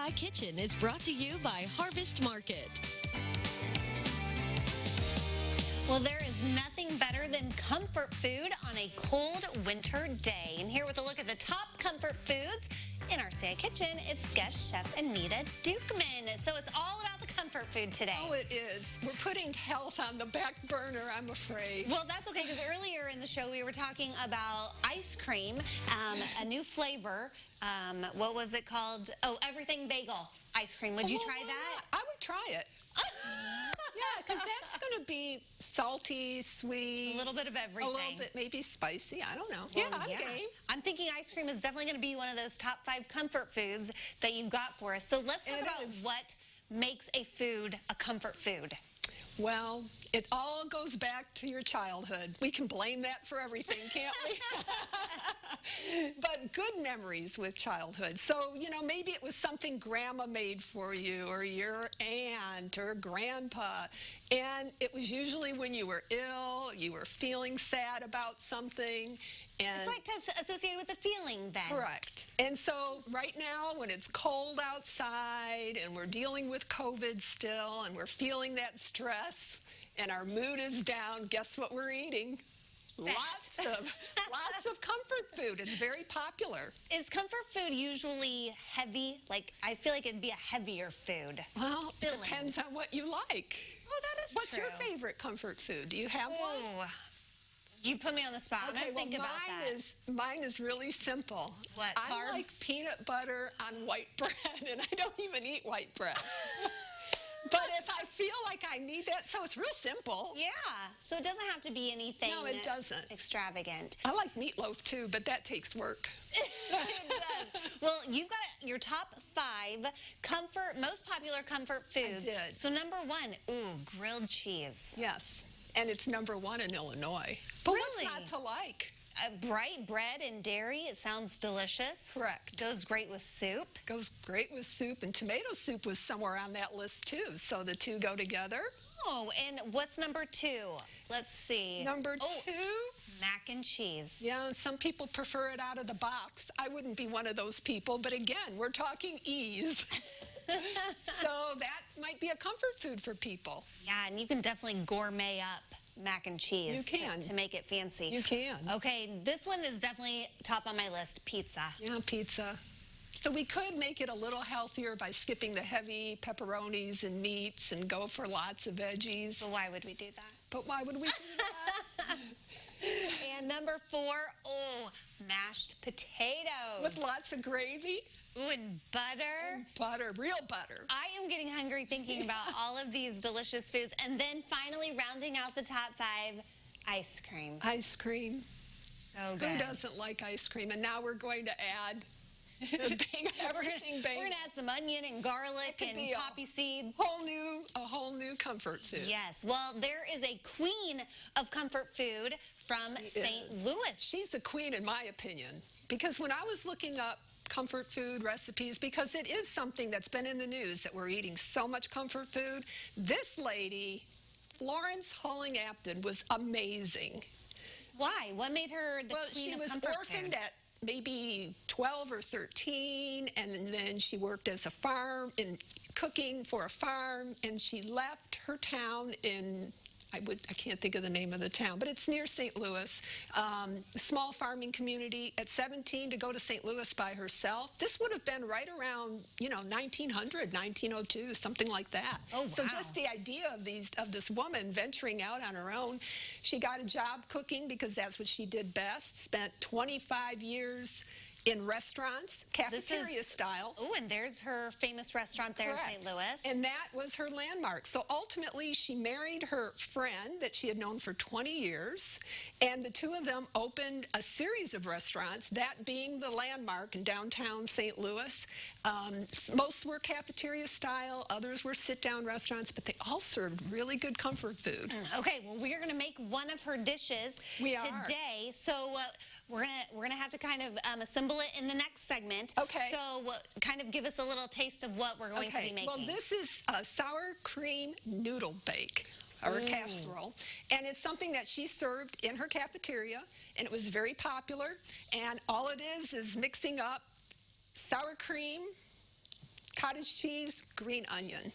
My Kitchen is brought to you by Harvest Market. Well, there is nothing better than comfort food on a cold winter day. And here with a look at the top comfort foods in our CI Kitchen, it's guest chef Anita Dukeman. So it's all about the comfort food today. Oh, it is. We're putting health on the back burner, I'm afraid. Well, that's okay, because earlier in the show we were talking about ice cream, a new flavor. What was it called? Oh, everything bagel ice cream. Would you try that? I would try it. Yeah, because that's going to be salty, sweet. A little bit of everything. A little bit maybe spicy. I don't know. Well, yeah, I'm game. I'm thinking ice cream is definitely going to be one of those top 5 comfort foods that you've got for us. So let's talk about what makes a food a comfort food. Well, it all goes back to your childhood. We can blame that for everything, can't we? But good memories with childhood. So, you know, maybe it was something grandma made for you, or your aunt or grandpa. And it was usually when you were ill, you were feeling sad about something. And it's like associated with the feeling then. Correct. And so right now when it's cold outside and we're dealing with COVID still and we're feeling that stress and our mood is down, guess what we're eating? Lots of comfort food. It's very popular. Is comfort food usually heavy? Like, I feel like it'd be a heavier food. Well, it depends on what you like. Oh, that is What's true. your favorite comfort food? Do you have one? You put me on the spot. Okay, I'm going to think about that. Mine is really simple. What, I carbs? like peanut butter on white bread, and I don't even eat white bread. But if I feel like I need that, so it's real simple. Yeah, so it doesn't have to be anything extravagant. I like meatloaf too, but that takes work. It does. Well, you've got your top 5 most popular comfort foods. I did. So number 1, grilled cheese. Yes, and it's number 1 in Illinois. But really? What's not to like? Bright bread and dairy. It sounds delicious. Correct. Goes great with soup. Goes great with soup, and tomato soup was somewhere on that list too, so the two go together. Oh, and what's number 2? Let's see. Number 2? Mac and cheese. Yeah, some people prefer it out of the box. I wouldn't be one of those people, but again, we're talking ease. So that might be a comfort food for people. Yeah, and you can definitely gourmet up mac and cheese. You can. To make it fancy. You can. Okay, this one is definitely top on my list, pizza. Yeah, pizza. So we could make it a little healthier by skipping the heavy pepperonis and meats and go for lots of veggies. But why would we do that? But why would we do that? And number 4, mashed potatoes. With lots of gravy. Ooh, and butter. And butter, real butter. I am getting hungry thinking about all of these delicious foods. And then finally, rounding out the top 5, ice cream. Ice cream. So good. Who doesn't like ice cream? And now we're going to add everything. We're going to add some onion and garlic and poppy seeds. A whole new comfort food. Yes. Well, there is a queen of comfort food from St. Louis. She's a queen in my opinion. Because when I was looking up comfort food recipes, because it is something that's been in the news that we're eating so much comfort food, this lady, Florence Halling-Apton, was amazing. Why? What made her the queen of comfort food? She was orphaned at maybe 12 or 13, and then she worked as a farm in cooking for a farm, and she left her town in I can't think of the name of the town, but it's near St. Louis, a small farming community. At 17 to go to St. Louis by herself. This would have been right around, 1900, 1902, something like that. Oh, wow. So just the idea of this woman venturing out on her own. She got a job cooking because that's what she did best. Spent 25 years in restaurants, cafeteria style. Oh, and there's her famous restaurant there in St. Louis. And that was her landmark. So ultimately, she married her friend that she had known for 20 years, and the two of them opened a series of restaurants, that being the landmark in downtown St. Louis. Most were cafeteria style, others were sit-down restaurants, but they all served really good comfort food. Okay, well, we're going to make one of her dishes today. So we're gonna have to kind of assemble it in the next segment. Okay. So kind of give us a little taste of what we're going to be making. Well, this is a sour cream noodle bake, or a casserole, and it's something that she served in her cafeteria, and it was very popular. And all it is mixing up sour cream, cottage cheese, green onion.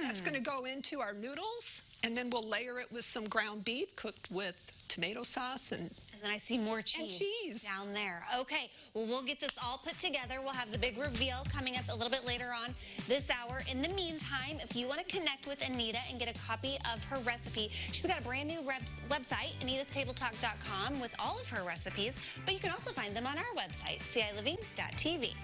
That's going to go into our noodles, and then we'll layer it with some ground beef cooked with tomato sauce and then I see more cheese, down there. Okay, well, we'll get this all put together. We'll have the big reveal coming up a little bit later on this hour. In the meantime, if you want to connect with Anita and get a copy of her recipe, she's got a brand new website, anitastabletalk.com, with all of her recipes, but you can also find them on our website, ciliving.tv.